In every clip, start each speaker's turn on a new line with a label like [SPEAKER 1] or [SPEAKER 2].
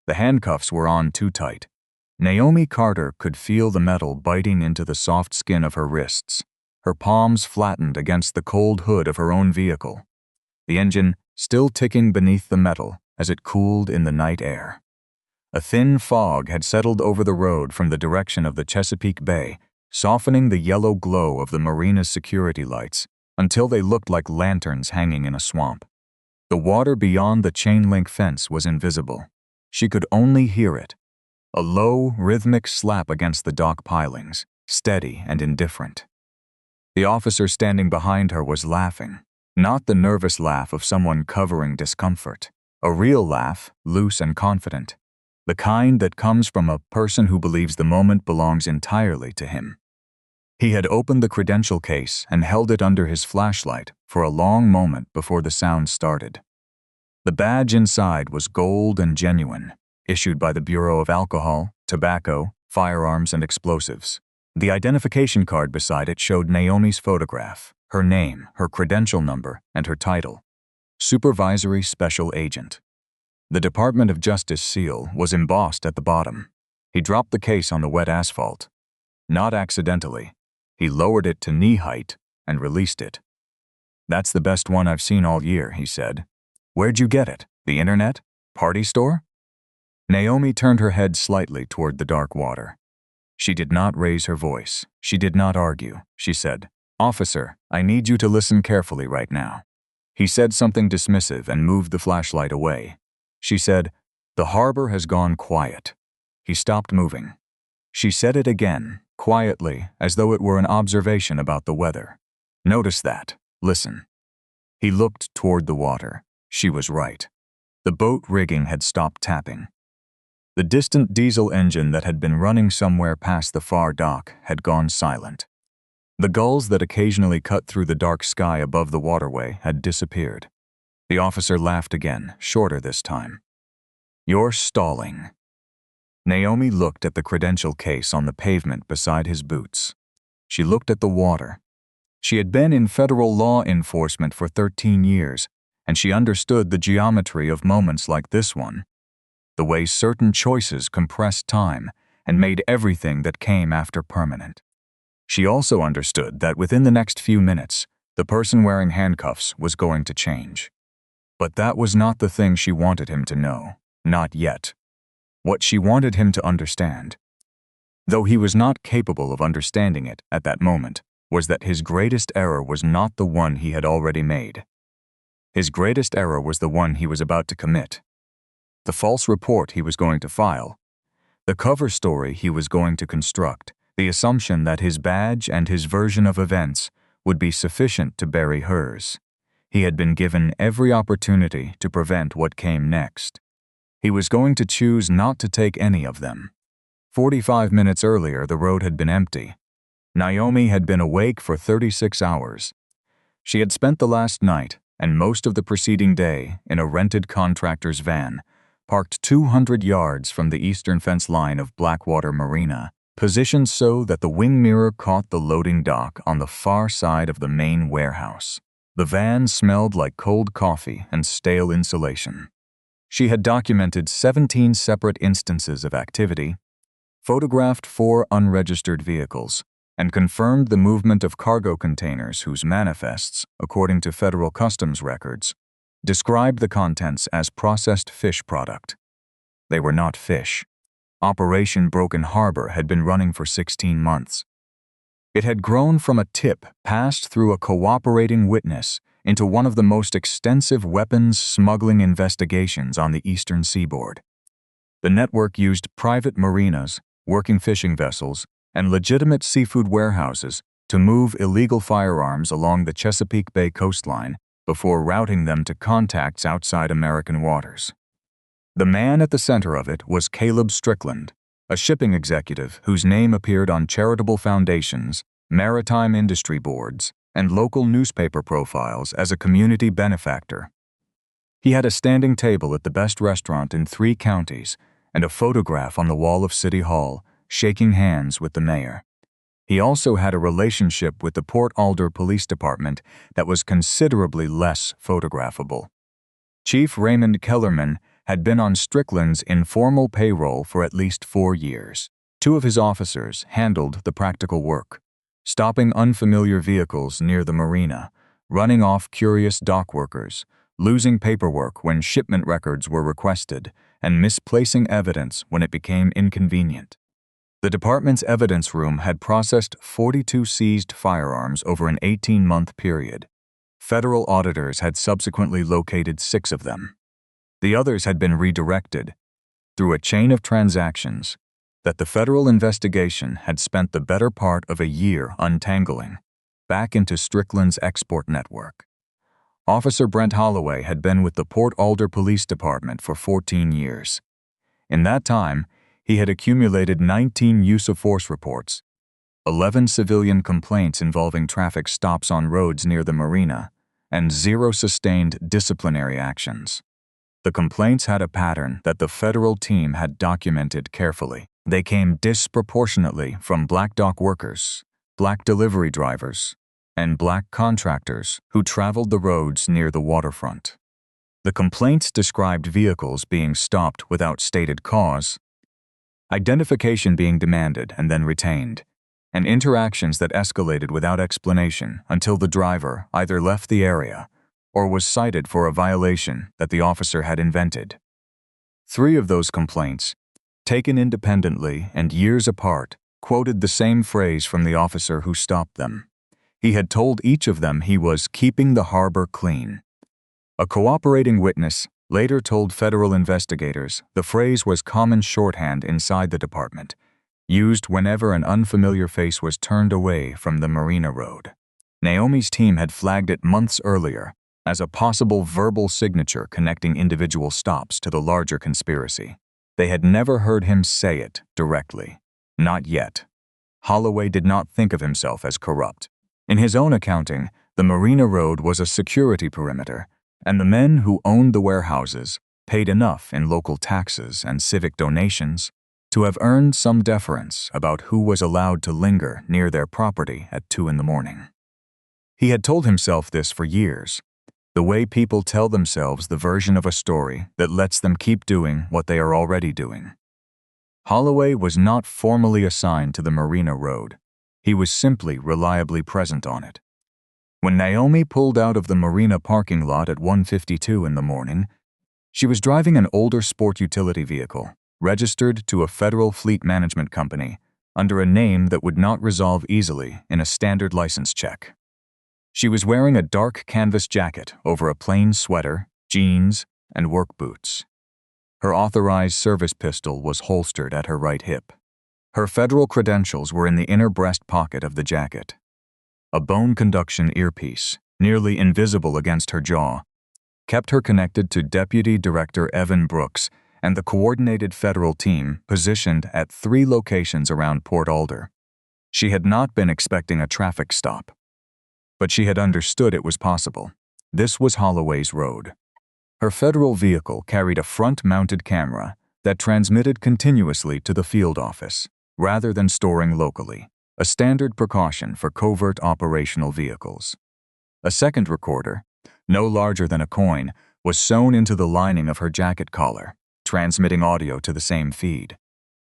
[SPEAKER 1] The handcuffs were on too tight. Naomi Carter could feel the metal biting into the soft skin of her wrists. Her palms flattened against the cold hood of her own vehicle, the engine still ticking beneath the metal as it cooled in the night air. A thin fog had settled over the road from the direction of the Chesapeake Bay, softening the yellow glow of the marina's security lights until they looked like lanterns hanging in a swamp. The water beyond the chain-link fence was invisible. She could only hear it, a low, rhythmic slap against the dock pilings, steady and indifferent. The officer standing behind her was laughing, not the nervous laugh of someone covering discomfort. A real laugh, loose and confident, the kind that comes from a person who believes the moment belongs entirely to him. He had opened the credential case and held it under his flashlight for a long moment before the sound started. The badge inside was gold and genuine, issued by the Bureau of Alcohol, Tobacco, Firearms, and Explosives. The identification card beside it showed Naomi's photograph, her name, her credential number, and her title: Supervisory Special Agent. The Department of Justice seal was embossed at the bottom. He dropped the case on the wet asphalt. Not accidentally. He lowered it to knee height and released it. "That's the best one I've seen all year," he said. "Where'd you get it? The internet? Party store?" Naomi turned her head slightly toward the dark water. She did not raise her voice. She did not argue. She said, "Officer, I need you to listen carefully right now." He said something dismissive and moved the flashlight away. She said, "The harbor has gone quiet." He stopped moving. She said it again, quietly, as though it were an observation about the weather. "Notice that. Listen." He looked toward the water. She was right. The boat rigging had stopped tapping. The distant diesel engine that had been running somewhere past the far dock had gone silent. The gulls that occasionally cut through the dark sky above the waterway had disappeared. The officer laughed again, shorter this time. "You're stalling." Naomi looked at the credential case on the pavement beside his boots. She looked at the water. She had been in federal law enforcement for 13 years, and she understood the geometry of moments like this one, the way certain choices compressed time and made everything that came after permanent. She also understood that within the next few minutes, the person wearing handcuffs was going to change. But that was not the thing she wanted him to know, not yet. What she wanted him to understand, though he was not capable of understanding it at that moment, was that his greatest error was not the one he had already made. His greatest error was the one he was about to commit. The false report he was going to file, the cover story he was going to construct, the assumption that his badge and his version of events would be sufficient to bury hers. He had been given every opportunity to prevent what came next. He was going to choose not to take any of them. 45 minutes earlier, the road had been empty. Naomi had been awake for 36 hours. She had spent the last night and most of the preceding day in a rented contractor's van, parked 200 yards from the eastern fence line of Blackwater Marina, positioned so that the wing mirror caught the loading dock on the far side of the main warehouse. The van smelled like cold coffee and stale insulation. She had documented 17 separate instances of activity, photographed 4 unregistered vehicles, and confirmed the movement of cargo containers whose manifests, according to federal customs records, described the contents as processed fish product. They were not fish. Operation Broken Harbor had been running for 16 months. It had grown from a tip passed through a cooperating witness into one of the most extensive weapons-smuggling investigations on the eastern seaboard. The network used private marinas, working fishing vessels, and legitimate seafood warehouses to move illegal firearms along the Chesapeake Bay coastline before routing them to contacts outside American waters. The man at the center of it was Caleb Strickland, a shipping executive whose name appeared on charitable foundations, maritime industry boards, and local newspaper profiles as a community benefactor. He had a standing table at the best restaurant in 3 counties and a photograph on the wall of City Hall, shaking hands with the mayor. He also had a relationship with the Port Alder Police Department that was considerably less photographable. Chief Raymond Kellerman had been on Strickland's informal payroll for at least 4 years. 2 of his officers handled the practical work, stopping unfamiliar vehicles near the marina, running off curious dock workers, losing paperwork when shipment records were requested, and misplacing evidence when it became inconvenient. The department's evidence room had processed 42 seized firearms over an 18-month period. Federal auditors had subsequently located 6 of them. The others had been redirected through a chain of transactions that the federal investigation had spent the better part of a year untangling back into Strickland's export network. Officer Brent Holloway had been with the Port Alder Police Department for 14 years. In that time, he had accumulated 19 use-of-force reports, 11 civilian complaints involving traffic stops on roads near the marina, and 0 sustained disciplinary actions. The complaints had a pattern that the federal team had documented carefully. They came disproportionately from black dock workers, black delivery drivers, and black contractors who traveled the roads near the waterfront. The complaints described vehicles being stopped without stated cause, identification being demanded and then retained, and interactions that escalated without explanation until the driver either left the area or was cited for a violation that the officer had invented. 3 of those complaints, taken independently and years apart, quoted the same phrase from the officer who stopped them. He had told each of them he was keeping the harbor clean. A cooperating witness later told federal investigators the phrase was common shorthand inside the department, used whenever an unfamiliar face was turned away from the marina road. Naomi's team had flagged it months earlier as a possible verbal signature connecting individual stops to the larger conspiracy. They had never heard him say it directly. Not yet. Holloway did not think of himself as corrupt. In his own accounting, the marina road was a security perimeter, and the men who owned the warehouses paid enough in local taxes and civic donations to have earned some deference about who was allowed to linger near their property at 2 a.m. He had told himself this for years, the way people tell themselves the version of a story that lets them keep doing what they are already doing. Holloway was not formally assigned to the marina road. He was simply reliably present on it. When Naomi pulled out of the marina parking lot at 1:52 in the morning, she was driving an older sport utility vehicle, registered to a federal fleet management company, under a name that would not resolve easily in a standard license check. She was wearing a dark canvas jacket over a plain sweater, jeans, and work boots. Her authorized service pistol was holstered at her right hip. Her federal credentials were in the inner breast pocket of the jacket. A bone-conduction earpiece, nearly invisible against her jaw, kept her connected to Deputy Director Evan Brooks and the coordinated federal team positioned at 3 locations around Port Alder. She had not been expecting a traffic stop, but she had understood it was possible. This was Holloway's road. Her federal vehicle carried a front-mounted camera that transmitted continuously to the field office, rather than storing locally, a standard precaution for covert operational vehicles. A second recorder, no larger than a coin, was sewn into the lining of her jacket collar, transmitting audio to the same feed.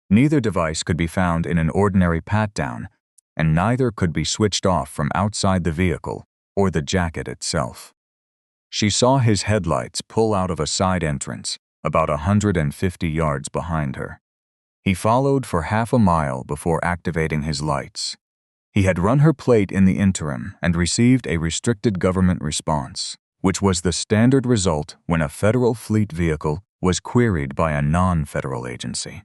[SPEAKER 1] Neither device could be found in an ordinary pat-down, and neither could be switched off from outside the vehicle or the jacket itself. She saw his headlights pull out of a side entrance about 150 yards behind her. He followed for half a mile before activating his lights. He had run her plate in the interim and received a restricted government response, which was the standard result when a federal fleet vehicle was queried by a non-federal agency.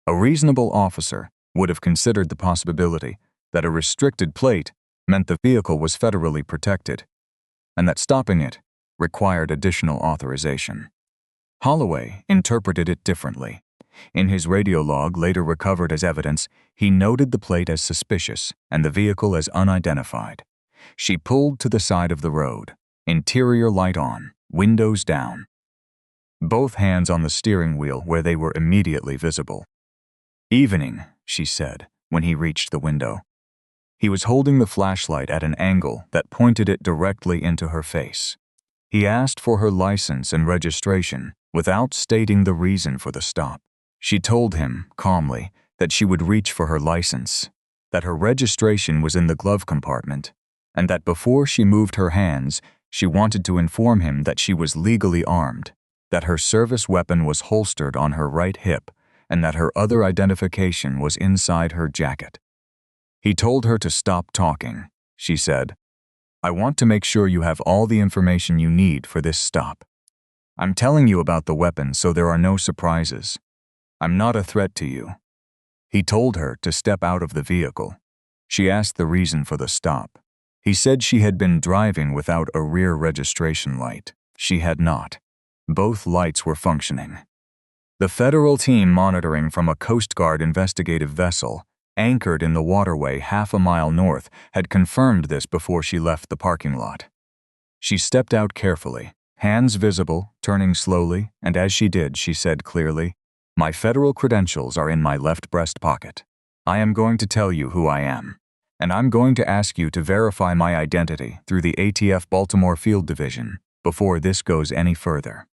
[SPEAKER 1] A reasonable officer would have considered the possibility that a restricted plate meant the vehicle was federally protected, and that stopping it required additional authorization. Holloway interpreted it differently. In his radio log, later recovered as evidence, he noted the plate as suspicious and the vehicle as unidentified. She pulled to the side of the road, interior light on, windows down. Both hands on the steering wheel where they were immediately visible. "Evening," she said, when he reached the window. He was holding the flashlight at an angle that pointed it directly into her face. He asked for her license and registration without stating the reason for the stop. She told him, calmly, that she would reach for her license, that her registration was in the glove compartment, and that before she moved her hands, she wanted to inform him that she was legally armed, that her service weapon was holstered on her right hip, and that her other identification was inside her jacket. He told her to stop talking. She said, "I want to make sure you have all the information you need for this stop. I'm telling you about the weapon so there are no surprises. I'm not a threat to you." He told her to step out of the vehicle. She asked the reason for the stop. He said she had been driving without a rear registration light. She had not. Both lights were functioning. The federal team monitoring from a Coast Guard investigative vessel, anchored in the waterway half a mile north, had confirmed this before she left the parking lot. She stepped out carefully, hands visible, turning slowly, and as she did, she said clearly, "My federal credentials are in my left breast pocket. I am going to tell you who I am, and I'm going to ask you to verify my identity through the ATF Baltimore Field Division before this goes any further."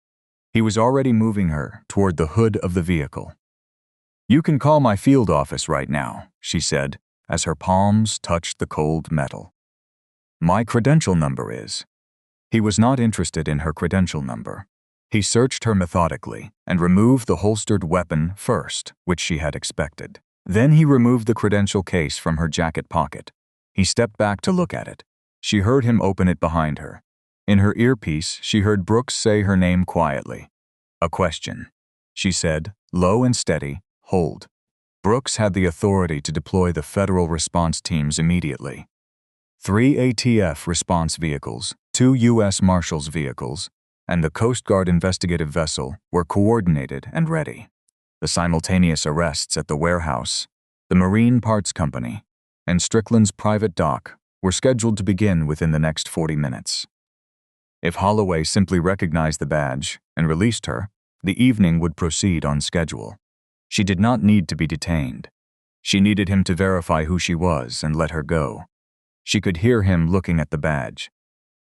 [SPEAKER 1] He was already moving her toward the hood of the vehicle. "You can call my field office right now," she said, as her palms touched the cold metal. "My credential number is—" He was not interested in her credential number. He searched her methodically and removed the holstered weapon first, which she had expected. Then he removed the credential case from her jacket pocket. He stepped back to look at it. She heard him open it behind her. In her earpiece, she heard Brooks say her name quietly. "A question," she said, low and steady. "Hold." Brooks had the authority to deploy the federal response teams immediately. 3 ATF response vehicles, 2 U.S. Marshals vehicles, and the Coast Guard investigative vessel were coordinated and ready. The simultaneous arrests at the warehouse, the Marine Parts Company, and Strickland's private dock were scheduled to begin within the next 40 minutes. If Holloway simply recognized the badge and released her, the evening would proceed on schedule. She did not need to be detained. She needed him to verify who she was and let her go. She could hear him looking at the badge.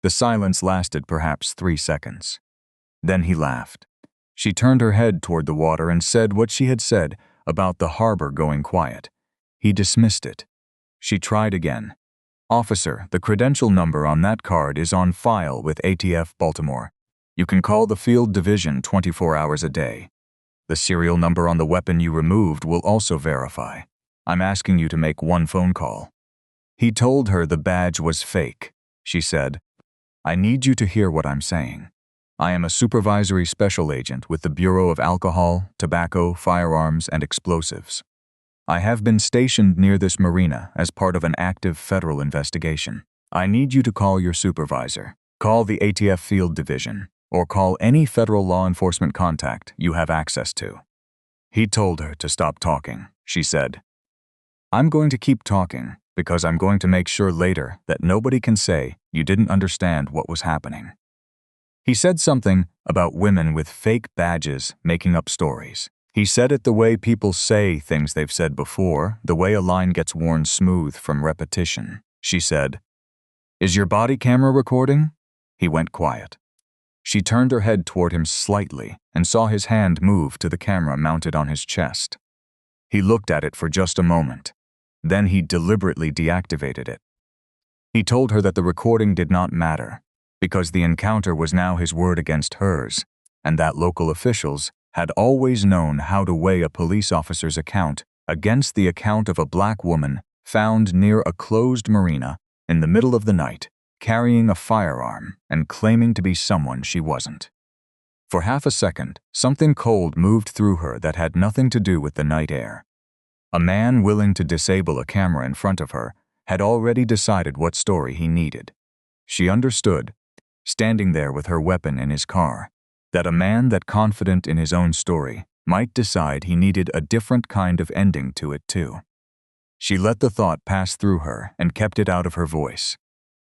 [SPEAKER 1] The silence lasted perhaps 3 seconds. Then he laughed. She turned her head toward the water and said what she had said about the harbor going quiet. He dismissed it. She tried again. "Officer, the credential number on that card is on file with ATF Baltimore. You can call the field division 24 hours a day. The serial number on the weapon you removed will also verify. I'm asking you to make one phone call." He told her the badge was fake. She said, "I need you to hear what I'm saying. I am a supervisory special agent with the Bureau of Alcohol, Tobacco, Firearms, and Explosives. I have been stationed near this marina as part of an active federal investigation. I need you to call your supervisor, call the ATF Field Division, or call any federal law enforcement contact you have access to." He told her to stop talking. She said, "I'm going to keep talking because I'm going to make sure later that nobody can say you didn't understand what was happening." He said something about women with fake badges making up stories. He said it the way people say things they've said before, the way a line gets worn smooth from repetition. She said, "Is your body camera recording?" He went quiet. She turned her head toward him slightly and saw his hand move to the camera mounted on his chest. He looked at it for just a moment. Then he deliberately deactivated it. He told her that the recording did not matter, because the encounter was now his word against hers, and that local officials had always known how to weigh a police officer's account against the account of a black woman found near a closed marina in the middle of the night, carrying a firearm and claiming to be someone she wasn't. For half a second, something cold moved through her that had nothing to do with the night air. A man willing to disable a camera in front of her had already decided what story he needed. She understood, standing there with her weapon in his car, that a man that confident in his own story might decide he needed a different kind of ending to it too. She let the thought pass through her and kept it out of her voice.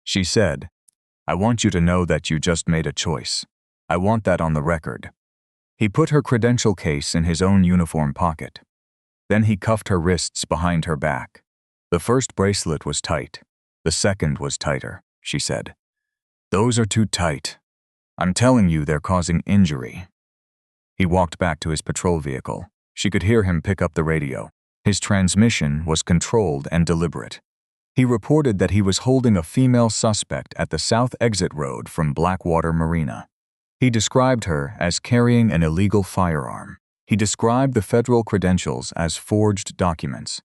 [SPEAKER 1] She said, "I want you to know that you just made a choice. I want that on the record." He put her credential case in his own uniform pocket. Then he cuffed her wrists behind her back. The first bracelet was tight. The second was tighter, she said. "Those are too tight. I'm telling you they're causing injury." He walked back to his patrol vehicle. She could hear him pick up the radio. His transmission was controlled and deliberate. He reported that he was holding a female suspect at the south exit road from Blackwater Marina. He described her as carrying an illegal firearm. He described the federal credentials as forged documents.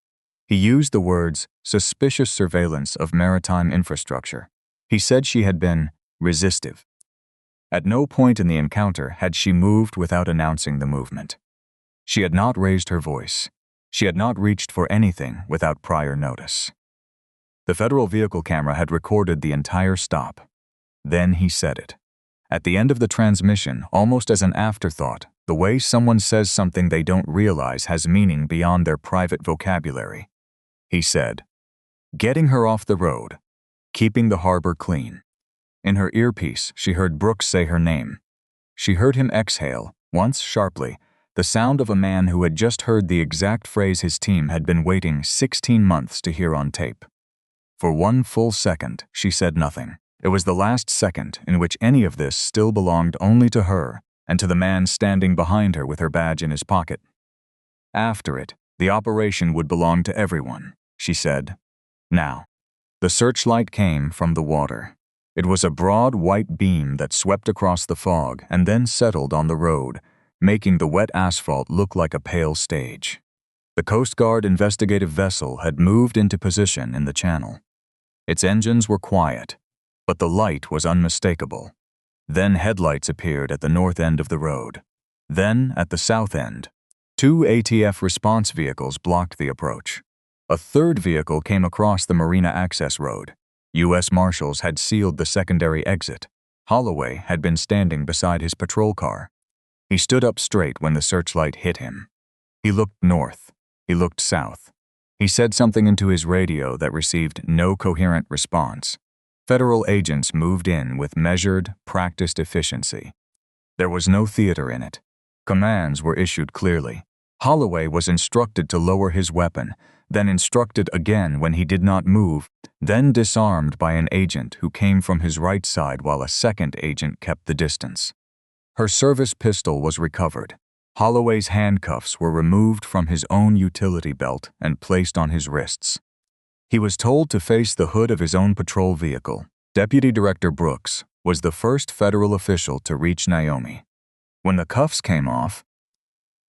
[SPEAKER 1] He used the words suspicious surveillance of maritime infrastructure. He said she had been resistive. At no point in the encounter had she moved without announcing the movement. She had not raised her voice. She had not reached for anything without prior notice. The federal vehicle camera had recorded the entire stop. Then he said it. At the end of the transmission, almost as an afterthought, the way someone says something they don't realize has meaning beyond their private vocabulary. He said, "Getting her off the road, keeping the harbor clean." In her earpiece, she heard Brooks say her name. She heard him exhale, once sharply, the sound of a man who had just heard the exact phrase his team had been waiting 16 months to hear on tape. For one full second, she said nothing. It was the last second in which any of this still belonged only to her and to the man standing behind her with her badge in his pocket. After it, the operation would belong to everyone, she said. Now, the searchlight came from the water. It was a broad white beam that swept across the fog and then settled on the road, making the wet asphalt look like a pale stage. The Coast Guard investigative vessel had moved into position in the channel. Its engines were quiet, but the light was unmistakable. Then headlights appeared at the north end of the road. Then, at the south end, 2 ATF response vehicles blocked the approach. A third vehicle came across the Marina access road. U.S. Marshals had sealed the secondary exit. Holloway had been standing beside his patrol car. He stood up straight when the searchlight hit him. He looked north. He looked south. He said something into his radio that received no coherent response. Federal agents moved in with measured, practiced efficiency. There was no theater in it. Commands were issued clearly. Holloway was instructed to lower his weapon, then instructed again when he did not move, then disarmed by an agent who came from his right side while a second agent kept the distance. Her service pistol was recovered. Holloway's handcuffs were removed from his own utility belt and placed on his wrists. He was told to face the hood of his own patrol vehicle. Deputy Director Brooks was the first federal official to reach Naomi. When the cuffs came off,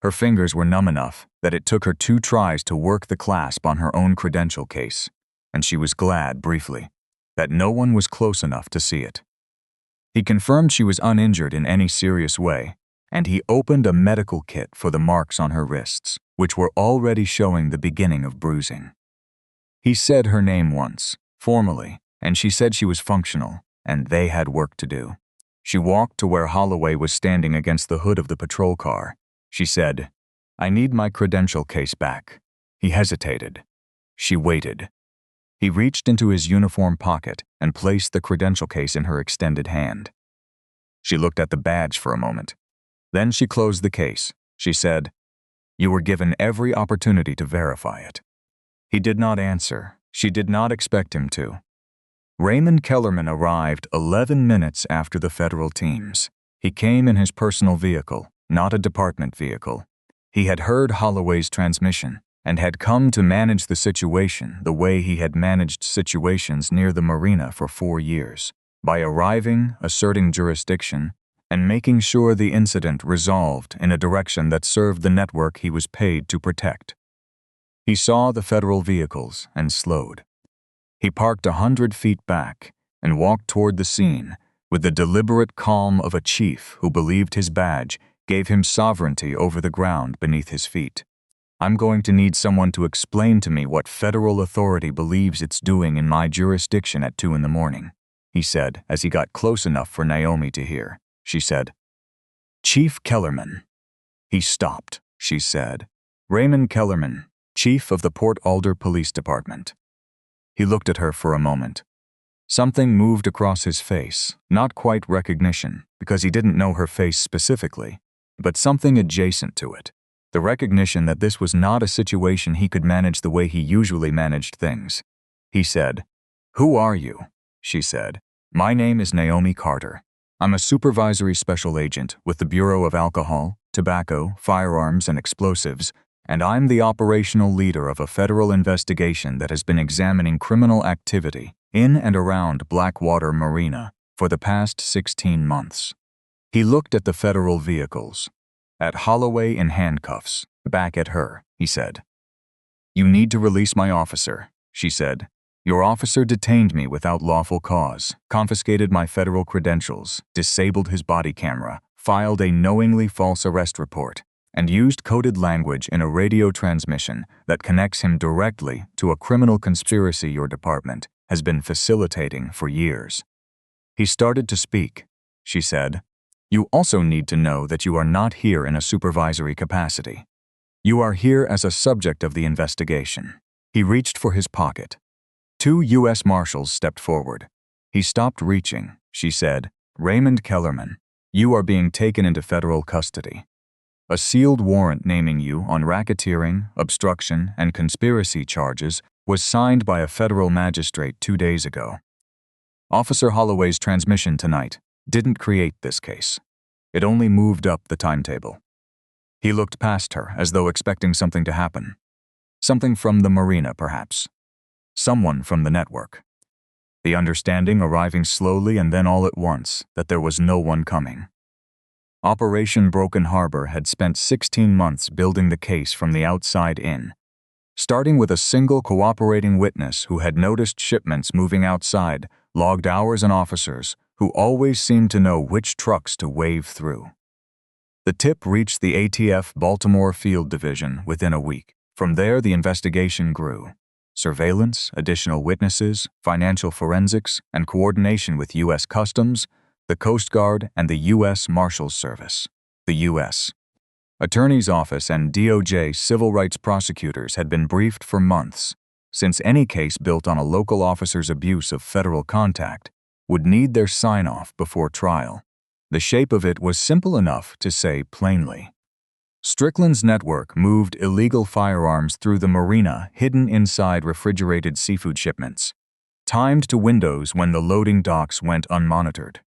[SPEAKER 1] her fingers were numb enough that it took her 2 tries to work the clasp on her own credential case, and she was glad, briefly, that no one was close enough to see it. He confirmed she was uninjured in any serious way, and he opened a medical kit for the marks on her wrists, which were already showing the beginning of bruising. He said her name once, formally, and she said she was functional, and they had work to do. She walked to where Holloway was standing against the hood of the patrol car. She said, "I need my credential case back." He hesitated. She waited. He reached into his uniform pocket and placed the credential case in her extended hand. She looked at the badge for a moment. Then she closed the case. She said, "You were given every opportunity to verify it." He did not answer. She did not expect him to. Raymond Kellerman arrived 11 minutes after the federal teams. He came in his personal vehicle, not a department vehicle. He had heard Holloway's transmission and had come to manage the situation the way he had managed situations near the marina for 4 years, by arriving, asserting jurisdiction, and making sure the incident resolved in a direction that served the network he was paid to protect. He saw the federal vehicles and slowed. He parked 100 feet back and walked toward the scene with the deliberate calm of a chief who believed his badge gave him sovereignty over the ground beneath his feet. "I'm going to need someone to explain to me what federal authority believes it's doing in my jurisdiction at 2 in the morning, he said as he got close enough for Naomi to hear. She said, "Chief Kellerman." He stopped, she said. "Raymond Kellerman, Chief of the Port Alder Police Department." He looked at her for a moment. Something moved across his face, not quite recognition, because he didn't know her face specifically, but something adjacent to it. The recognition that this was not a situation he could manage the way he usually managed things. He said, "Who are you?" She said, "My name is Naomi Carter. I'm a supervisory special agent with the Bureau of Alcohol, tobacco, firearms, and explosives, and I'm the operational leader of a federal investigation that has been examining criminal activity in and around Blackwater Marina for the past 16 months. He looked at the federal vehicles, at Holloway in handcuffs, back at her, he said. "You need to release my officer," she said. "Your officer detained me without lawful cause, confiscated my federal credentials, disabled his body camera, filed a knowingly false arrest report, and used coded language in a radio transmission that connects him directly to a criminal conspiracy your department has been facilitating for years." He started to speak. She said, "You also need to know that you are not here in a supervisory capacity. You are here as a subject of the investigation." He reached for his pocket. 2 U.S. Marshals stepped forward. "He stopped reaching," she said. "Raymond Kellerman, you are being taken into federal custody. A sealed warrant naming you on racketeering, obstruction, and conspiracy charges was signed by a federal magistrate 2 days ago. Officer Holloway's transmission tonight didn't create this case. It only moved up the timetable." He looked past her as though expecting something to happen. Something from the marina, perhaps. Someone from the network. The understanding arriving slowly and then all at once that there was no one coming. Operation Broken Harbor had spent 16 months building the case from the outside in, starting with a single cooperating witness who had noticed shipments moving outside, logged hours and officers who always seemed to know which trucks to wave through. The tip reached the ATF Baltimore Field Division within a week. From there, the investigation grew. Surveillance, additional witnesses, financial forensics, and coordination with U.S. Customs, the Coast Guard, and the U.S. Marshals Service. The U.S. Attorney's Office and DOJ civil rights prosecutors had been briefed for months, since any case built on a local officer's abuse of federal contact would need their sign-off before trial. The shape of it was simple enough to say plainly. Strickland's network moved illegal firearms through the marina hidden inside refrigerated seafood shipments, timed to windows when the loading docks went unmonitored.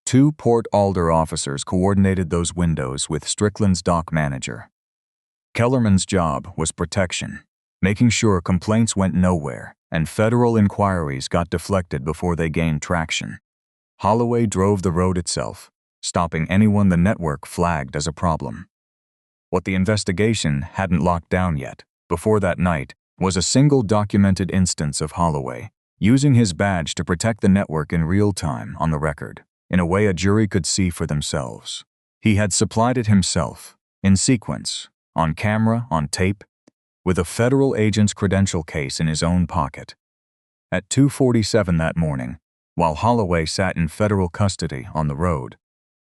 [SPEAKER 1] 2 Port Alder officers coordinated those windows with Strickland's dock manager. Kellerman's job was protection, making sure complaints went nowhere and federal inquiries got deflected before they gained traction. Holloway drove the road itself, stopping anyone the network flagged as a problem. What the investigation hadn't locked down yet, before that night, was a single documented instance of Holloway using his badge to protect the network in real time on the record, in a way a jury could see for themselves. He had supplied it himself, in sequence, on camera, on tape, with a federal agent's credential case in his own pocket. At 2:47 that morning, while Holloway sat in federal custody on the road,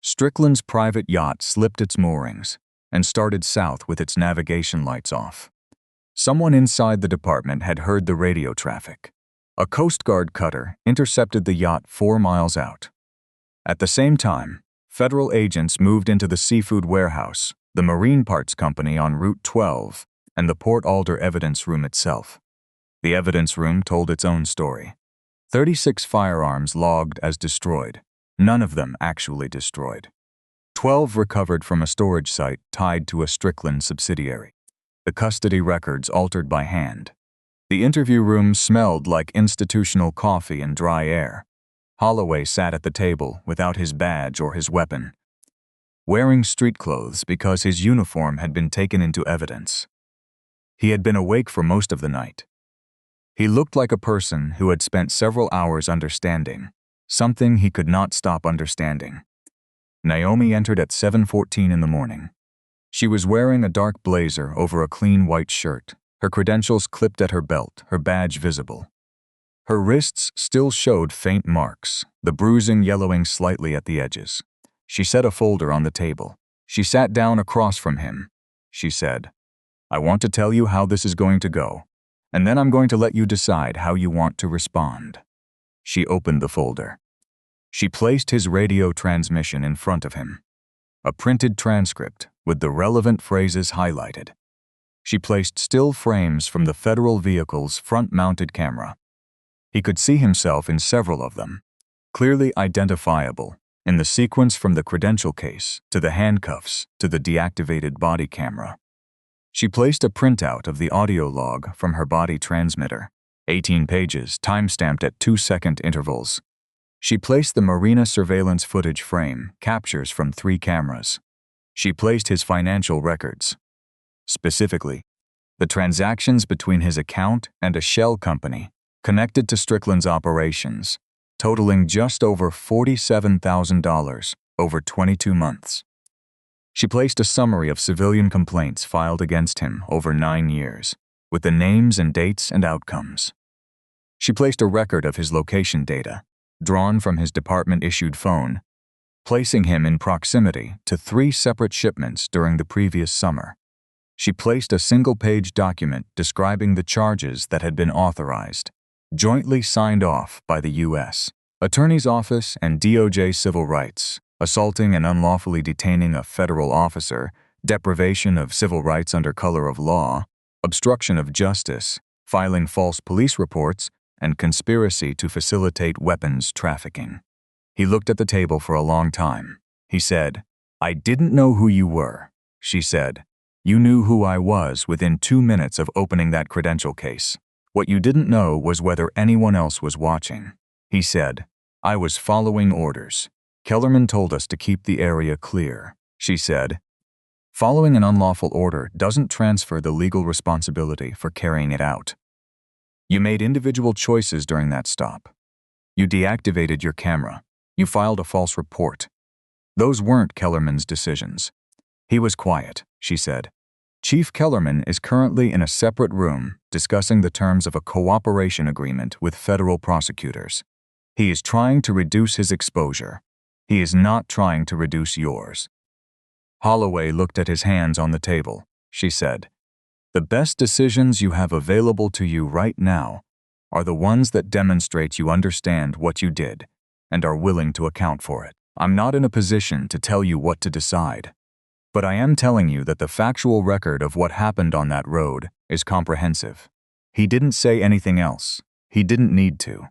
[SPEAKER 1] Strickland's private yacht slipped its moorings and started south with its navigation lights off. Someone inside the department had heard the radio traffic. A Coast Guard cutter intercepted the yacht 4 miles out. At the same time, federal agents moved into the seafood warehouse, the marine parts company on Route 12, and the Port Alder evidence room itself. The evidence room told its own story. 36 firearms logged as destroyed, none of them actually destroyed. 12 recovered from a storage site tied to a Strickland subsidiary. The custody records altered by hand. The interview room smelled like institutional coffee and dry air. Holloway sat at the table without his badge or his weapon, wearing street clothes because his uniform had been taken into evidence. He had been awake for most of the night. He looked like a person who had spent several hours understanding something he could not stop understanding. Naomi entered at 7:14 in the morning. She was wearing a dark blazer over a clean white shirt, her credentials clipped at her belt, her badge visible. Her wrists still showed faint marks, the bruising yellowing slightly at the edges. She set a folder on the table. She sat down across from him. She said, "I want to tell you how this is going to go, and then I'm going to let you decide how you want to respond." She opened the folder. She placed his radio transmission in front of him, a printed transcript with the relevant phrases highlighted. She placed still frames from the federal vehicle's front-mounted camera. He could see himself in several of them, clearly identifiable, in the sequence from the credential case to the handcuffs to the deactivated body camera. She placed a printout of the audio log from her body transmitter, 18 pages, time-stamped at 2-second intervals. She placed the marina surveillance footage frame, captures from 3 cameras. She placed his financial records. Specifically, the transactions between his account and a shell company connected to Strickland's operations, totaling just over $47,000 over 22 months. She placed a summary of civilian complaints filed against him over 9 years, with the names and dates and outcomes. She placed a record of his location data, drawn from his department-issued phone, placing him in proximity to 3 separate shipments during the previous summer. She placed a single-page document describing the charges that had been authorized, jointly signed off by the U.S. Attorney's Office and DOJ Civil Rights, assaulting and unlawfully detaining a federal officer, deprivation of civil rights under color of law, obstruction of justice, filing false police reports, and conspiracy to facilitate weapons trafficking. He looked at the table for a long time. He said, "I didn't know who you were," she said. "You knew who I was within 2 minutes of opening that credential case. What you didn't know was whether anyone else was watching." He said, "I was following orders. Kellerman told us to keep the area clear," she said. Following an unlawful order doesn't transfer the legal responsibility for carrying it out. You made individual choices during that stop. You deactivated your camera. You filed a false report. Those weren't Kellerman's decisions. He was quiet, she said. Chief Kellerman is currently in a separate room discussing the terms of a cooperation agreement with federal prosecutors. He is trying to reduce his exposure. He is not trying to reduce yours. Holloway looked at his hands on the table. She said, "The best decisions you have available to you right now are the ones that demonstrate you understand what you did and are willing to account for it. I'm not in a position to tell you what to decide, but I am telling you that the factual record of what happened on that road is comprehensive. He didn't say anything else. He didn't need to.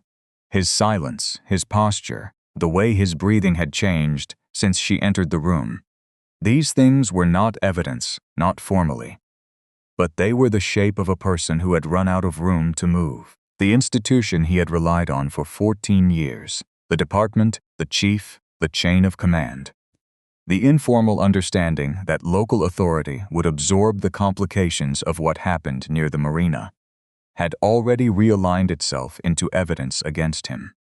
[SPEAKER 1] His silence, his posture, the way his breathing had changed since she entered the room. These things were not evidence, not formally. But they were the shape of a person who had run out of room to move. The institution he had relied on for 14 years, the department, the chief, the chain of command. The informal understanding that local authority would absorb the complications of what happened near the marina had already realigned itself into evidence against him.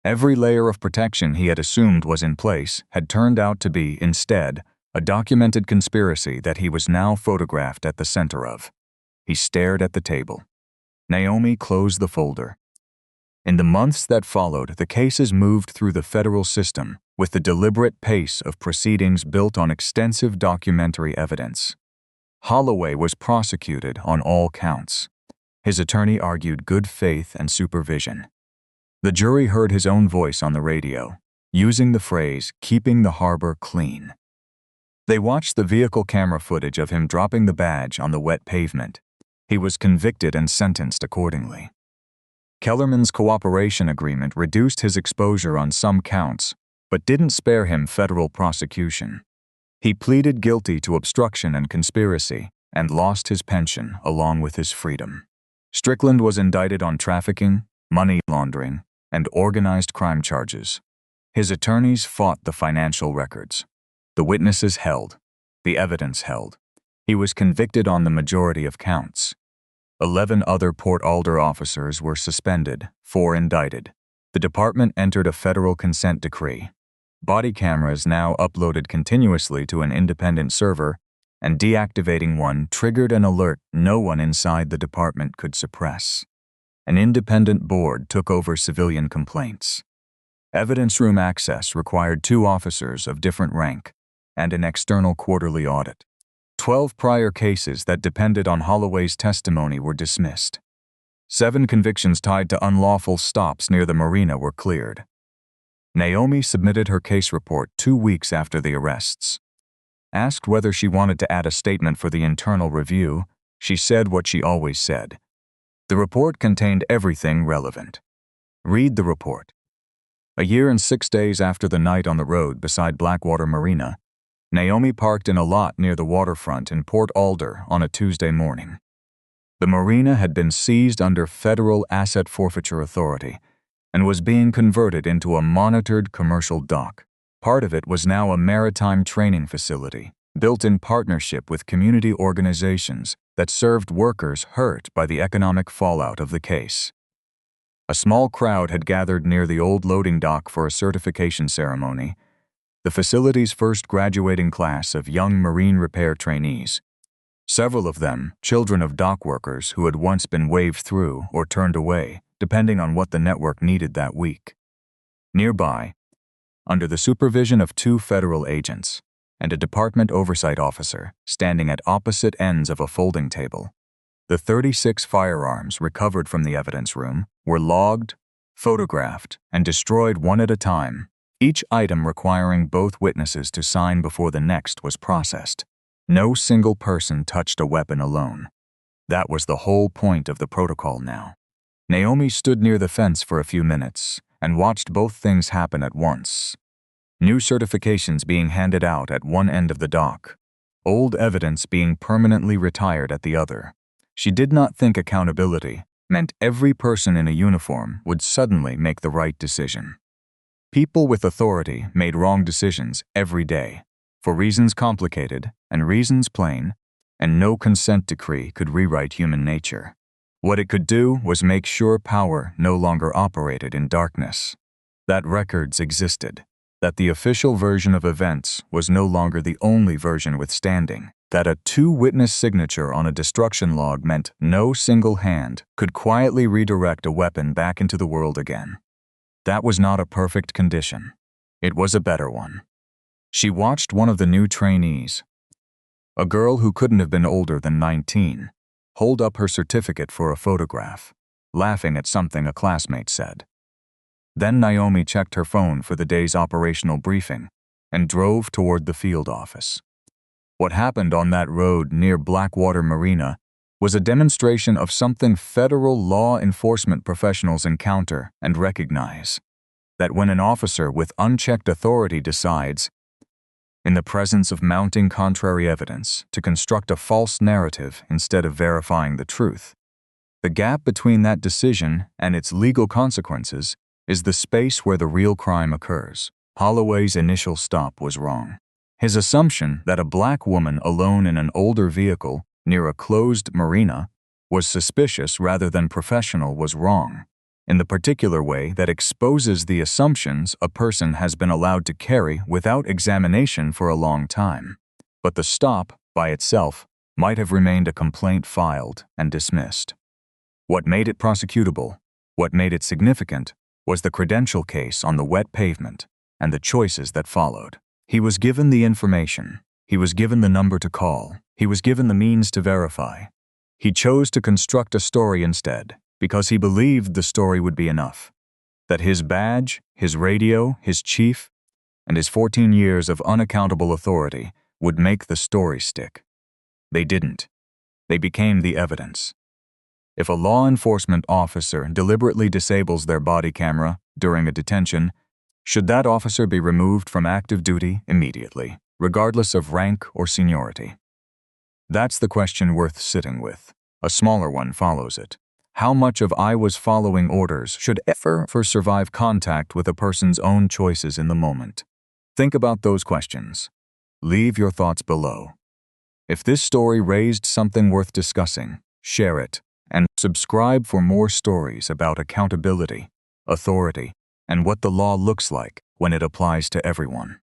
[SPEAKER 1] Every layer of protection he had assumed was in place had turned out to be, instead, a documented conspiracy that he was now photographed at the center of. He stared at the table. Naomi closed the folder. In the months that followed, the cases moved through the federal system with the deliberate pace of proceedings built on extensive documentary evidence. Holloway was prosecuted on all counts. His attorney argued good faith and supervision. The jury heard his own voice on the radio, using the phrase, "keeping the harbor clean." They watched the vehicle camera footage of him dropping the badge on the wet pavement. He was convicted and sentenced accordingly. Kellerman's cooperation agreement reduced his exposure on some counts, but didn't spare him federal prosecution. He pleaded guilty to obstruction and conspiracy and lost his pension along with his freedom. Strickland was indicted on trafficking, money laundering, and organized crime charges. His attorneys fought the financial records. The witnesses held. The evidence held. He was convicted on the majority of counts. 11 other Port Alder officers were suspended, 4 indicted. The department entered a federal consent decree. Body cameras now uploaded continuously to an independent server, and deactivating one triggered an alert no one inside the department could suppress. An independent board took over civilian complaints. Evidence room access required 2 officers of different rank and an external quarterly audit. 12 prior cases that depended on Holloway's testimony were dismissed. 7 convictions tied to unlawful stops near the marina were cleared. Naomi submitted her case report 2 weeks after the arrests. Asked whether she wanted to add a statement for the internal review, she said what she always said. The report contained everything relevant. Read the report. A year and 6 days after the night on the road beside Blackwater Marina, Naomi parked in a lot near the waterfront in Port Alder on a Tuesday morning. The marina had been seized under Federal Asset Forfeiture Authority and was being converted into a monitored commercial dock. Part of it was now a maritime training facility, built in partnership with community organizations that served workers hurt by the economic fallout of the case. A small crowd had gathered near the old loading dock for a certification ceremony, the facility's first graduating class of young marine repair trainees. Several of them, children of dock workers who had once been waved through or turned away, depending on what the network needed that week. Nearby, under the supervision of 2 federal agents and a department oversight officer standing at opposite ends of a folding table, the 36 firearms recovered from the evidence room were logged, photographed, and destroyed one at a time, each item requiring both witnesses to sign before the next was processed. No single person touched a weapon alone. That was the whole point of the protocol now. Naomi stood near the fence for a few minutes and watched both things happen at once. New certifications being handed out at one end of the dock, old evidence being permanently retired at the other. She did not think accountability meant every person in a uniform would suddenly make the right decision. People with authority made wrong decisions every day, for reasons complicated and reasons plain, and no consent decree could rewrite human nature. What it could do was make sure power no longer operated in darkness, that records existed, that the official version of events was no longer the only version withstanding, that a 2-witness signature on a destruction log meant no single hand could quietly redirect a weapon back into the world again. That was not a perfect condition. It was a better one. She watched one of the new trainees, a girl who couldn't have been older than 19, hold up her certificate for a photograph, laughing at something a classmate said. Then Naomi checked her phone for the day's operational briefing and drove toward the field office. What happened on that road near Blackwater Marina was a demonstration of something federal law enforcement professionals encounter and recognize, that when an officer with unchecked authority decides, in the presence of mounting contrary evidence, to construct a false narrative instead of verifying the truth, the gap between that decision and its legal consequences is the space where the real crime occurs. Holloway's initial stop was wrong. His assumption that a black woman alone in an older vehicle near a closed marina was suspicious rather than professional was wrong, in the particular way that exposes the assumptions a person has been allowed to carry without examination for a long time. But the stop, by itself, might have remained a complaint filed and dismissed. What made it prosecutable, what made it significant, was the credential case on the wet pavement and the choices that followed. He was given the information. He was given the number to call. He was given the means to verify. He chose to construct a story instead because he believed the story would be enough, that his badge, his radio, his chief, and his 14 years of unaccountable authority would make the story stick. They didn't. They became the evidence. If a law enforcement officer deliberately disables their body camera during a detention, should that officer be removed from active duty immediately, regardless of rank or seniority? That's the question worth sitting with. A smaller one follows it. How much of I was following orders should ever survive contact with a person's own choices in the moment? Think about those questions. Leave your thoughts below. If this story raised something worth discussing, share it, and subscribe for more stories about accountability, authority, and what the law looks like when it applies to everyone.